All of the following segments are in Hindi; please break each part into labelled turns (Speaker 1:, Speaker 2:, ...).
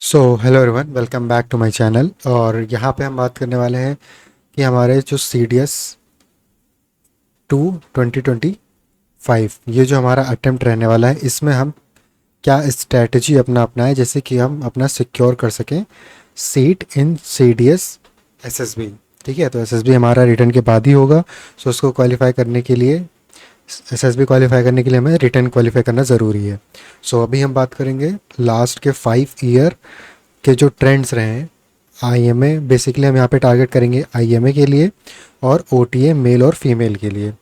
Speaker 1: So hello everyone, welcome back to my channel. और यहाँ पे हम बात करने वाले हैं कि हमारे जो सी डी एस टू 2025 ये जो हमारा अटेम्प्ट रहने वाला है, इसमें हम क्या स्ट्रैटेजी अपना अपनाएं जैसे कि हम अपना सिक्योर कर सकें seat in C D S S S B. ठीक है, तो एस एस बी हमारा रिटर्न के बाद ही होगा। सो उसको क्वालिफाई करने के लिए, एस एस बी क्वालिफाई करने के लिए हमें रिटर्न क्वालिफाई करना ज़रूरी है। सो अभी हम बात करेंगे लास्ट के 5 ईयर के जो ट्रेंड्स रहे हैं। आईएमए बेसिकली हम यहाँ पे टारगेट करेंगे आईएमए के लिए, और ओटीए मेल और फीमेल के लिए,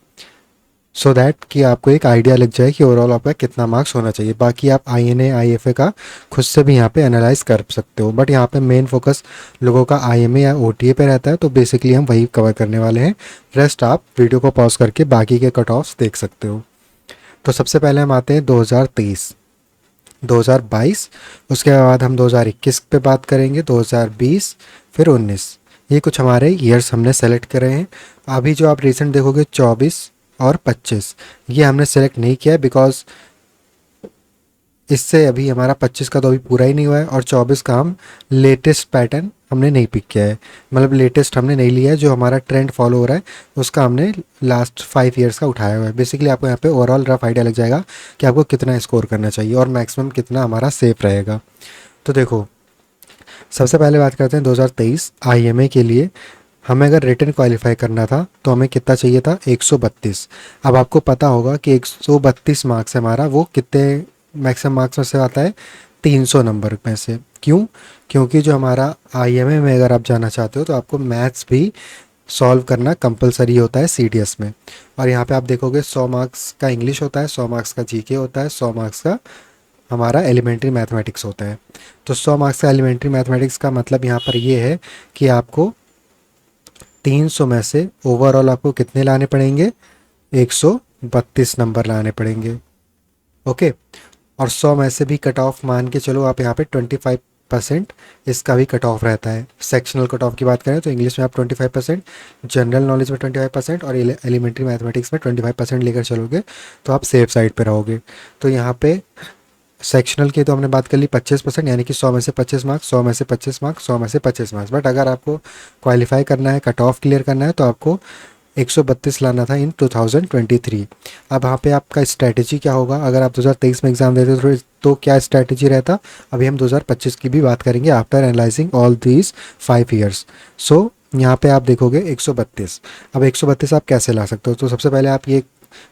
Speaker 1: सो दैट कि आपको एक आइडिया लग जाए कि ओवरऑल आपका कितना मार्क्स होना चाहिए। बाकी आप आईएनए आईएफए का खुद से भी यहाँ पे एनालाइज कर सकते हो, बट यहाँ पे मेन फोकस लोगों का आईएमए या ओटीए पे रहता है, तो बेसिकली हम वही कवर करने वाले हैं। रेस्ट आप वीडियो को पॉज करके बाकी के कट ऑफ्स देख सकते हो। तो सबसे पहले हम आते हैं 2023, 2022, उसके बाद हम 2021 पे बात करेंगे, 2020, फिर 19। ये कुछ हमारे ईयर्स हमने सेलेक्ट करे हैं। अभी जो आप रिसेंट देखोगे 24 और 25, ये हमने सेलेक्ट नहीं किया है बिकॉज इससे अभी हमारा 25 का तो अभी पूरा ही नहीं हुआ है, और 24 का हम लेटेस्ट पैटर्न हमने नहीं पिक किया है, मतलब लेटेस्ट हमने नहीं लिया है। जो हमारा ट्रेंड फॉलो हो रहा है उसका हमने लास्ट 5 ईयर्स का उठाया हुआ है। बेसिकली आपको यहाँ पे ओवरऑल रफ आइडिया लग जाएगा कि आपको कितना स्कोर करना चाहिए और मैक्सिमम कितना हमारा सेफ रहेगा। तो देखो, सबसे पहले बात करते हैं 2023 आईएमए के लिए। हमें अगर रिटर्न क्वालिफाई करना था तो हमें कितना चाहिए था, 132। अब आपको पता होगा कि 132 मार्क्स है हमारा, वो कितने मैक्सिमम मार्क्स में से आता है, 300 नंबर में से। क्यों? क्योंकि जो हमारा आईएमए में अगर आप जाना चाहते हो तो आपको मैथ्स भी सॉल्व करना कंपलसरी होता है सीडीएस में। और यहाँ पे आप देखोगे 100 मार्क्स का इंग्लिश होता है, 100 मार्क्स का जीके होता है, 100 मार्क्स का हमारा एलिमेंट्री मैथमेटिक्स होता है। तो 100 मार्क्स का एलिमेंट्री मैथमेटिक्स का मतलब यहाँ पर ये है कि आपको 300 में से ओवरऑल आपको कितने लाने पड़ेंगे, 132 नंबर लाने पड़ेंगे। ओके, और 100 में से भी कट ऑफ मान के चलो आप यहाँ पे 25% इसका भी कट ऑफ रहता है। सेक्शनल कट ऑफ की बात करें तो इंग्लिश में आप 25%, जनरल नॉलेज में 25% और एलिमेंट्री मैथमेटिक्स में 25% लेकर चलोगे तो आप सेफ साइड पे रहोगे। तो यहाँ पे सेक्शनल की तो हमने बात कर ली 25%, यानी कि 100 में से 25 मार्क्स, 100 में से 25 मार्क्स, 100 में से 25 मार्क्स। बट अगर आपको क्वालिफाई करना है, कट ऑफ क्लियर करना है, तो आपको 132 लाना था इन 2023। अब यहाँ पे आपका स्ट्रैटेजी क्या होगा अगर आप 2023 में एग्ज़ाम देते तो क्या स्ट्रैटेजी रहता, अभी हम 2025 की भी बात करेंगे after analyzing all these 5 years. So यहाँ पे आप देखोगे 132। अब 132 आप कैसे ला सकते हो, तो सबसे पहले आप ये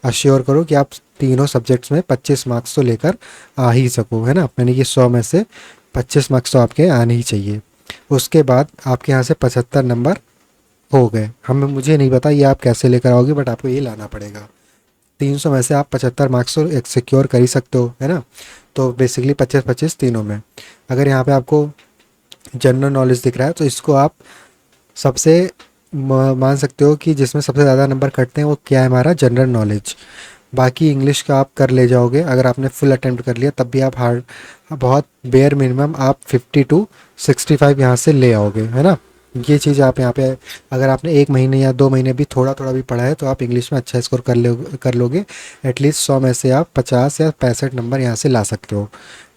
Speaker 1: अश्योर करो कि आप तीनों सब्जेक्ट्स में 25 मार्क्स तो लेकर आ ही सको, है ना। मैंने कि 100 में से 25 मार्क्स तो आपके आने ही चाहिए। उसके बाद आपके यहाँ से 75 नंबर हो गए। हमें मुझे नहीं पता ये आप कैसे लेकर आओगे, बट आपको ये लाना पड़ेगा। 300 में से आप 75 मार्क्स तो एक सिक्योर कर ही सकते हो, है ना। तो बेसिकली 25-25 तीनों में। अगर यहाँ पे आपको जनरल नॉलेज दिख रहा है तो इसको आप सबसे मान सकते हो कि जिसमें सबसे ज़्यादा नंबर कटते हैं वो क्या है, हमारा जनरल नॉलेज। बाकी इंग्लिश का आप कर ले जाओगे, अगर आपने फुल अटेम्प्ट कर लिया तब भी आप हार्ड, बहुत बेयर मिनिमम आप 50 to 65 यहाँ से ले आओगे, है ना। ये चीज़ आप यहाँ पे, अगर आपने 1 महीने या 2 महीने भी थोड़ा थोड़ा भी पढ़ा है तो आप इंग्लिश में अच्छा स्कोर कर लोगे। एटलीस्ट 100 में से आप 50 या 65 नंबर यहाँ से ला सकते हो।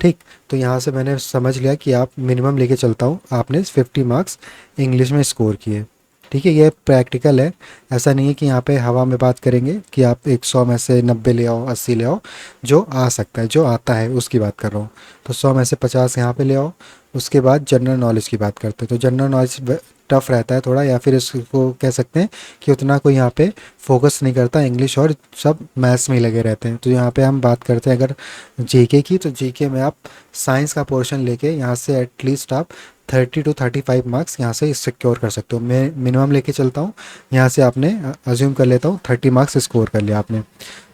Speaker 1: ठीक, तो यहाँ से मैंने समझ लिया कि आप मिनिमम लेके चलता हूँ, आपने 50 मार्क्स इंग्लिश में स्कोर किए। ठीक है, ये प्रैक्टिकल है, ऐसा नहीं है कि यहाँ पे हवा में बात करेंगे कि आप 100 में से 90 ले आओ, 80 ले आओ। जो आ सकता है, जो आता है उसकी बात कर रहा हूँ। तो 100 में से 50 यहाँ पे ले आओ। उसके बाद जनरल नॉलेज की बात करते हैं, तो जनरल नॉलेज टफ रहता है थोड़ा, या फिर इसको कह सकते हैं कि उतना कोई यहाँ पे फोकस नहीं करता, इंग्लिश और सब मैथ्स में ही लगे रहते हैं। तो यहाँ पे हम बात करते हैं अगर जीके की, तो जीके में आप साइंस का पोर्शन लेके यहाँ से एटलीस्ट आप 30 to 35 मार्क्स यहाँ से सिक्योर कर सकते हो। मैं मिनिमम लेके चलता हूँ, यहाँ से आपने अज्यूम कर लेता हूँ 30 मार्क्स स्कोर कर लिया आपने।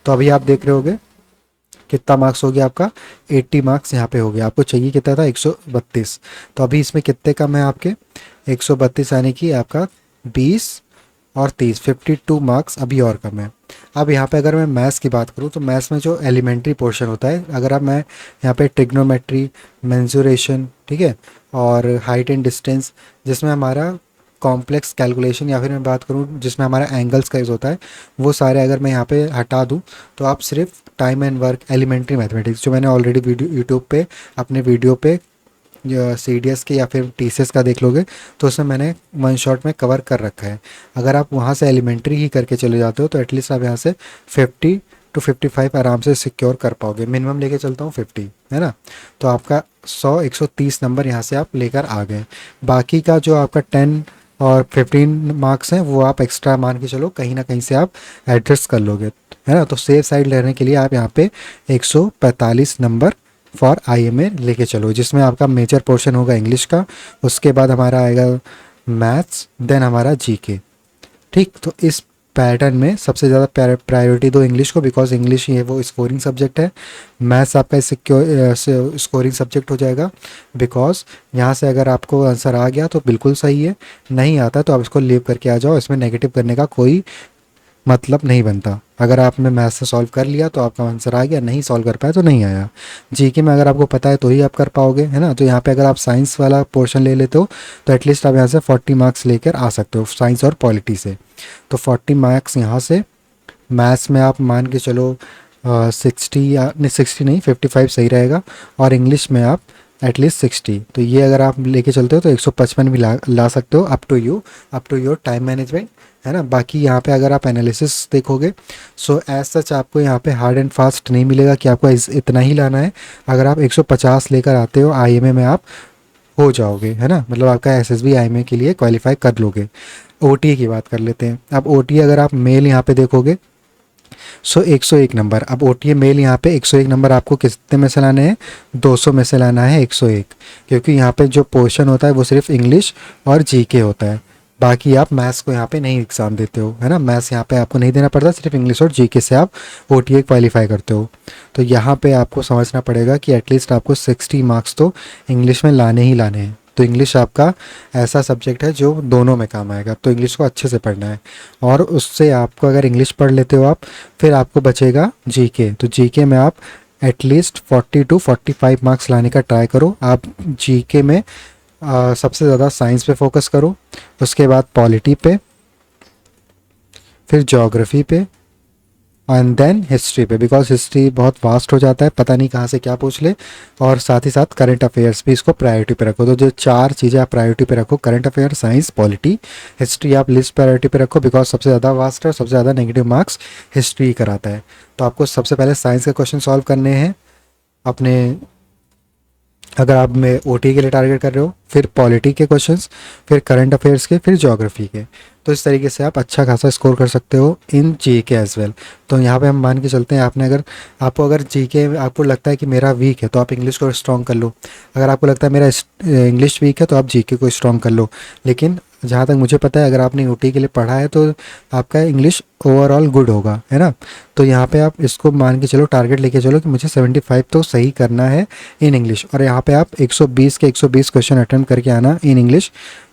Speaker 1: तो अभी आप देख रहे होगे कितना मार्क्स हो गया आपका, 80 मार्क्स यहाँ पे हो गया। आपको चाहिए कितना था, 132। तो अभी इसमें कितने कम है आपके, 132 यानी कि आपका 20 और 30, 52 मार्क्स अभी और कम है। अब यहाँ पे अगर मैं मैथ्स की बात करूँ तो मैथ्स में जो एलिमेंट्री पोर्शन होता है, अगर आप मैं यहाँ पे ट्रिग्नोमेट्री, मेंसुरेशन, ठीक है, और हाइट एंड डिस्टेंस, जिसमें हमारा कॉम्प्लेक्स कैलकुलेशन, या फिर मैं बात करूँ जिसमें हमारा एंगल्स का यूज़ होता है, वो सारे अगर मैं यहाँ पे हटा दूँ तो आप सिर्फ time and work, elementary mathematics, जो मैंने ऑलरेडी वीडियो यूट्यूब पे अपने वीडियो पे CDS के या फिर TCS का देख लोगे तो उसमें मैंने वन शॉट में कवर कर रखा है। अगर आप वहाँ से एलिमेंट्री ही करके चले जाते हो तो एटलीस्ट आप यहाँ से 50 to 55 आराम से सिक्योर कर पाओगे। मिनिमम लेके चलता हूँ 50, है ना। तो आपका 130 नंबर यहाँ से आप लेकर आ गए। बाकी का जो आपका 10 और 15 मार्क्स हैं वो आप एक्स्ट्रा मान के चलो कहीं ना कहीं से आप एडजस्ट कर लोगे, है ना। तो सेफ साइड लेने के लिए आप यहाँ पे 145 नंबर फॉर IMA लेके चलो, जिसमें आपका मेजर पोर्शन होगा इंग्लिश का, उसके बाद हमारा आएगा मैथ्स, देन हमारा GK। ठीक, तो इस पैटर्न में सबसे ज़्यादा प्रायोरिटी दो इंग्लिश को, बिकॉज इंग्लिश ये वो स्कोरिंग सब्जेक्ट है। मैथ्स आपका सिक्योर स्कोरिंग सब्जेक्ट हो जाएगा, बिकॉज यहाँ से अगर आपको आंसर आ गया तो बिल्कुल सही है, नहीं आता तो आप इसको लीव करके आ जाओ, इसमें नेगेटिव करने का कोई मतलब नहीं बनता। अगर आपने मैथ से सॉल्व कर लिया तो आपका आंसर आ गया, नहीं सॉल्व कर पाया तो नहीं आया। GK में अगर आपको पता है तो ही आप कर पाओगे, है ना। तो यहाँ पे अगर आप साइंस वाला पोर्शन ले लेते हो तो एटलीस्ट आप यहाँ से 40 मार्क्स लेकर आ सकते हो साइंस और पॉलिटी से। तो 40 मार्क्स यहाँ से। मैथ्स में आप मान के चलो 60 या नहीं, 60 नहीं, 55 सही रहेगा। और इंग्लिश में आप एटलीस्ट 60। तो ये अगर आप लेके चलते हो तो 155 भी ला सकते हो, up to your time management, है ना। बाकी यहाँ पे अगर आप एनालिसिस देखोगे सो एज सच आपको यहाँ पे हार्ड एंड फास्ट नहीं मिलेगा कि आपको इतना ही लाना है। अगर आप 150 लेकर आते हो IMA में आप हो जाओगे, है ना। मतलब आपका SSB IMA के लिए क्वालिफाई कर लोगे। OTA की बात कर लेते हैं। अब OTA अगर आप मेल यहाँ पे देखोगे सो 101 नंबर। अब OTA मेल यहाँ पे 101 नंबर आपको कितने में से लाने हैं, 200 में से लाना है 101, क्योंकि यहाँ पे जो पोर्शन होता है वो सिर्फ इंग्लिश और GK होता है। बाकी आप मैथ्स को यहाँ पे नहीं एग्ज़ाम देते हो, है ना। मैथ्स यहाँ पे आपको नहीं देना पड़ता, सिर्फ इंग्लिश और GK से आप OTA क्वालिफाई करते हो। तो यहाँ पे आपको समझना पड़ेगा कि एटलीस्ट आपको 60 मार्क्स तो इंग्लिश में लाने ही लाने हैं। तो इंग्लिश आपका ऐसा सब्जेक्ट है जो दोनों में काम आएगा, तो इंग्लिश को अच्छे से पढ़ना है। और उससे आपको अगर इंग्लिश पढ़ लेते हो आप, फिर आपको बचेगा GK। तो GK में आप एटलीस्ट 40 to 45 मार्क्स लाने का ट्राई करो। आप GK में सबसे ज़्यादा साइंस पे फोकस करो, उसके बाद पॉलिटी पे, फिर ज्योग्राफी पे, एंड देन हिस्ट्री पे, बिकॉज हिस्ट्री बहुत वास्ट हो जाता है, पता नहीं कहाँ से क्या पूछ ले। और साथ ही साथ करंट अफेयर्स भी इसको प्रायोरिटी पे रखो। तो जो 4 चीज़ें आप प्रायोरिटी पे रखो, current affair, science, polity, history, आप लिस्ट प्रायोरिटी पे रखो, बिकॉज सबसे ज़्यादा वास्ट है और सबसे ज़्यादा नेगेटिव मार्क्स हिस्ट्री कराता है। तो आपको सबसे पहले साइंस के क्वेश्चन सॉल्व करने हैं अपने, अगर आप में OTA के लिए टारगेट कर रहे हो, फिर पॉलिटी के क्वेश्चंस, फिर करंट अफेयर्स के, फिर ज्योग्राफी के। तो इस तरीके से आप अच्छा खासा स्कोर कर सकते हो इन GK एज वेल। तो यहाँ पे हम मान के चलते हैं, आपने अगर GK आपको लगता है कि मेरा वीक है तो आप इंग्लिश को स्ट्रॉन्ग कर लो। अगर आपको लगता है मेरा इंग्लिश वीक है तो आप GK को स्ट्रॉन्ग कर लो। लेकिन जहाँ तक मुझे पता है अगर आपने OTA के लिए पढ़ा है तो आपका इंग्लिश ओवरऑल गुड होगा, है ना। तो यहाँ पे आप इसको मान के चलो, टारगेट लेके चलो कि मुझे 75 तो सही करना है इन इंग्लिश। और यहाँ पे आप 120 के 120 क्वेश्चन अटेम्प्ट करके आना इन इंग्लिश।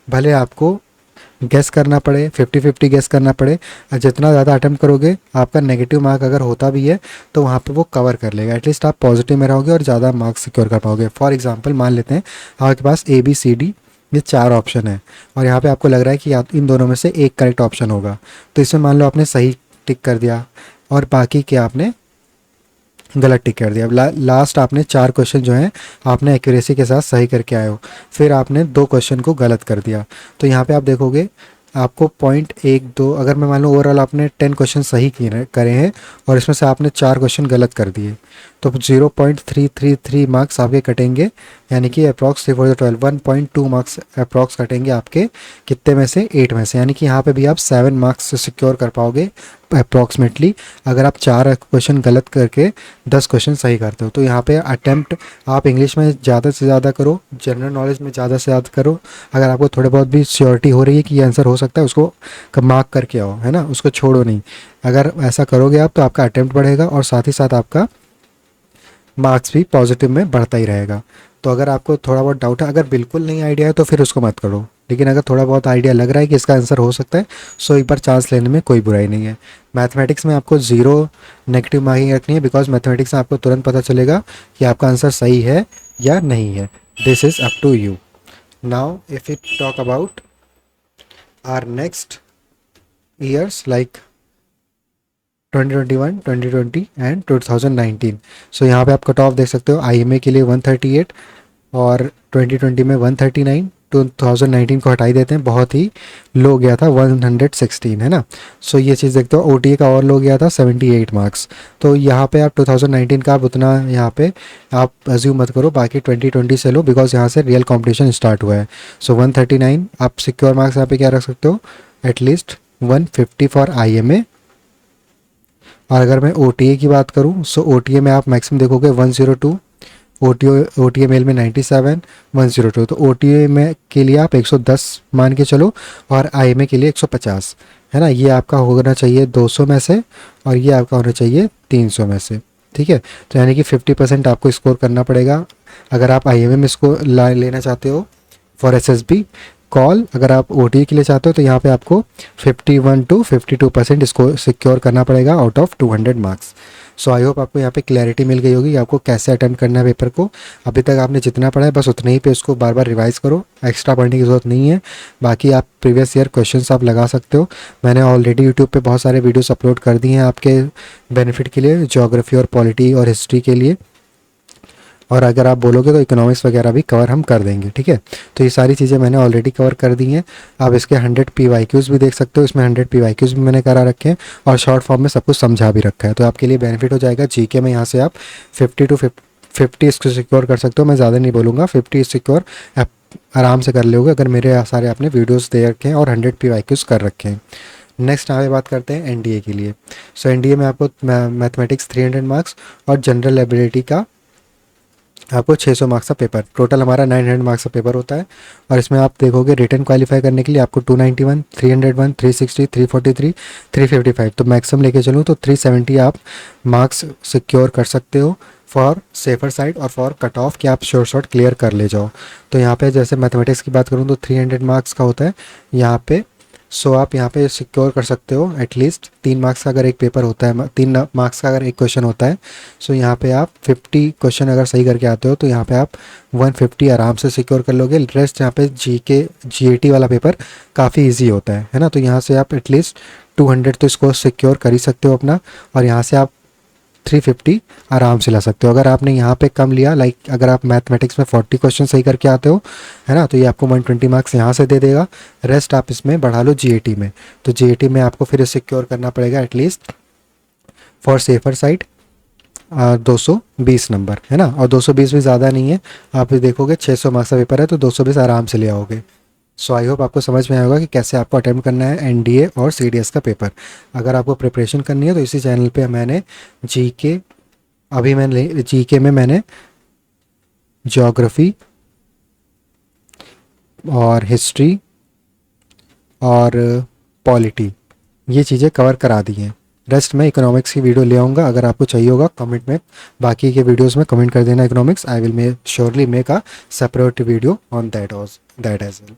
Speaker 1: भले आपको गेस करना पड़े, 50-50 गेस करना पड़े, जितना ज़्यादा अटेम्प्ट करोगे आपका नेगेटिव मार्क अगर होता भी है तो वहाँ पे वो कवर कर लेगा। एटलीस्ट आप पॉजिटिव में रहोगे और ज़्यादा मार्क्स सिक्योर कर पाओगे। फॉर एग्जांपल मान लेते हैं आपके पास ABCD ये 4 ऑप्शन है और यहाँ पे आपको लग रहा है कि आप इन दोनों में से एक करेक्ट ऑप्शन होगा, तो इसमें मान लो आपने सही टिक कर दिया और बाकी के आपने गलत टिक कर दिया। अब लास्ट आपने 4 क्वेश्चन जो हैं आपने एक्यूरेसी के साथ सही करके आए हो, फिर आपने 2 क्वेश्चन को गलत कर दिया। तो यहाँ पे आप देखोगे आपको 0.12, अगर मैं मान लूँ ओवरऑल आपने 10 क्वेश्चन सही किए करे हैं और इसमें से आपने 4 क्वेश्चन गलत कर दिए, तो 0.333 मार्क्स आपके कटेंगे, यानी कि अप्रॉक्स 3 4 12 1.2 मार्क्स अप्रॉक्स कटेंगे आपके कितने में से, 8 में से। यानी कि यहाँ पे भी आप 7 मार्क्स सिक्योर कर पाओगे अप्रॉक्सीमेटली, अगर आप 4 क्वेश्चन गलत करके 10 क्वेश्चन सही करते हो। तो यहाँ पे अटेम्प्ट आप इंग्लिश में ज़्यादा से ज़्यादा करो, जनरल नॉलेज में ज़्यादा से ज़्यादा करो। अगर आपको थोड़े बहुत भी श्योरिटी हो रही है कि ये आंसर हो सकता है उसको मार्क करके आओ, है ना, उसको छोड़ो नहीं। अगर ऐसा करोगे आप तो आपका अटेम्प्ट बढ़ेगा और साथ ही साथ आपका मार्क्स भी पॉजिटिव में बढ़ता ही रहेगा। तो अगर आपको थोड़ा बहुत डाउट है, अगर बिल्कुल नहीं आइडिया है तो फिर उसको मत करो, लेकिन अगर थोड़ा बहुत आइडिया लग रहा है कि इसका आंसर हो सकता है सो एक बार चांस लेने में कोई बुराई नहीं है। मैथमेटिक्स में आपको 0 नेगेटिव मार्किंग रखनी है, बिकॉज मैथमेटिक्स में आपको तुरंत पता चलेगा कि आपका आंसर सही है या नहीं है। This is up to you. Now if you talk about our next years like 2021, 2020 and 2019। So यहाँ पे आप कट ऑफ देख सकते हो। IMA के लिए 138, और 2020 में 139, 2019 को हटाई देते हैं, बहुत ही लो गया था 116, है ना। सो ये चीज़ देखते हो, ओटीए का और लो गया था 78 मार्क्स। तो यहाँ पे आप 2019 का आप उतना यहाँ पे आप अज्यूम मत करो, बाकी 2020 से लो, बिकॉज यहाँ से रियल कॉम्पिटिशन स्टार्ट हुआ है। सो 139 आप सिक्योर मार्क्स यहाँ पे क्या रख सकते हो, एटलीस्ट 150 फॉर आईएमए। और अगर मैं ओटीए की बात करूँ, सो ओटीए में आप मैक्सिमम देखोगे 102, ओटीए मेल में 97, 102। तो ओटीए में के लिए आप 110 मान के चलो, और आईएमए के लिए 150, है ना। ये आपका होना चाहिए 200 में से, और ये आपका होना चाहिए 300 में से, ठीक है। तो यानी कि 50% आपको स्कोर करना पड़ेगा अगर आप आईएमए में इसको लेना चाहते हो फॉर एसएसबी कॉल। अगर आप ओटीए के लिए चाहते हो तो यहाँ पे आपको 51 to 52% इसको सिक्योर करना पड़ेगा out of 200 marks. So I hope आपको यहाँ पे क्लैरिटी मिल गई होगी कि आपको कैसे अटेम्प्ट करना है पेपर को। अभी तक आपने जितना पढ़ा है बस उतने ही पे उसको बार बार रिवाइज करो, एक्स्ट्रा पढ़ने की ज़रूरत नहीं है। बाकी आप प्रीवियस ईयर क्वेश्चंस आप लगा सकते हो। मैंने ऑलरेडी यूट्यूब पे बहुत सारे वीडियोस अपलोड कर दिए हैं आपके बेनिफिट के लिए, ज्योग्राफी और पॉलिटी और हिस्ट्री के लिए। और अगर आप बोलोगे तो इकोनॉमिक्स वगैरह भी कवर हम कर देंगे, ठीक है। तो ये सारी चीज़ें मैंने ऑलरेडी कवर कर दी हैं। आप इसके 100 PYQs भी देख सकते हो, इसमें 100 PYQs भी मैंने करा रखे हैं, और शॉर्ट फॉर्म में सब कुछ समझा भी रखा है। तो आपके लिए बेनिफिट हो जाएगा। जीके में यहाँ से आप 50 इसको सिक्योर कर सकते हो। मैं ज़्यादा नहीं बोलूँगा, 50 सिक्योर आप आराम से कर लोगे अगर मेरे सारे आपने वीडियोज़ दे रखे हैं और 100 PYQs कर रखे हैं। नेक्स्ट आगे बात करते हैं एनडीए के लिए। सो एनडीए में आपको मैथमेटिक्स 300 मार्क्स और जनरल एबिलिटी का आपको 600 मार्क्स का पेपर, टोटल हमारा 900 मार्क्स का पेपर होता है। और इसमें आप देखोगे रिटर्न क्वालिफाई करने के लिए आपको 291, 301, 360, 343, 355, तो मैक्सिमम लेके चलूँ तो 370 आप मार्क्स सिक्योर कर सकते हो फॉर सेफर साइड और फॉर कट ऑफ कि आप शॉर्ट क्लियर कर ले जाओ। तो यहाँ पे जैसे मैथमेटिक्स की बात करूँ तो 300 मार्क्स का होता है यहाँ पे। सो आप यहाँ पे सिक्योर कर सकते हो एटलीस्ट 3 मार्क्स का अगर एक पेपर होता है, 3 मार्क्स का अगर एक क्वेश्चन होता है। सो यहाँ पे आप 50 क्वेश्चन अगर सही करके आते हो तो यहाँ पे आप 150 आराम से सिक्योर कर लोगे। रेस्ट यहाँ पे जीएटी वाला पेपर काफ़ी इजी होता है ना। तो यहाँ से आप एटलीस्ट 200 तो इसको सिक्योर कर ही सकते हो अपना, और यहाँ से आप 350 आराम से ला सकते हो। अगर आपने यहाँ पे कम लिया, लाइक अगर आप मैथमेटिक्स में 40 क्वेश्चन सही करके आते हो, है ना, तो ये आपको 120 मार्क्स यहाँ से दे देगा। रेस्ट आप इसमें बढ़ा लो जीएटी में। तो जीएटी में आपको फिर सिक्योर करना पड़ेगा at least for safer side 220 number, है ना। और 220 भी ज़्यादा नहीं है, आप देखोगे 600 मार्क्स का पेपर है तो 220 आराम से ले आओगे। सो आई होप आपको समझ में आएगा कि कैसे आपको अटेम्प्ट करना है एनडीए और सीडीएस का पेपर। अगर आपको प्रिपरेशन करनी है तो इसी चैनल पे मैंने जीके, अभी मैंने जीके में मैंने ज्योग्राफी और हिस्ट्री और पॉलिटी ये चीज़ें कवर करा दी हैं। रेस्ट मैं इकोनॉमिक्स की वीडियो ले आऊँगा, अगर आपको चाहिए होगा कमेंट में बाकी के वीडियोस में कमेंट कर देना economics. I will surely make a separate video on that as well.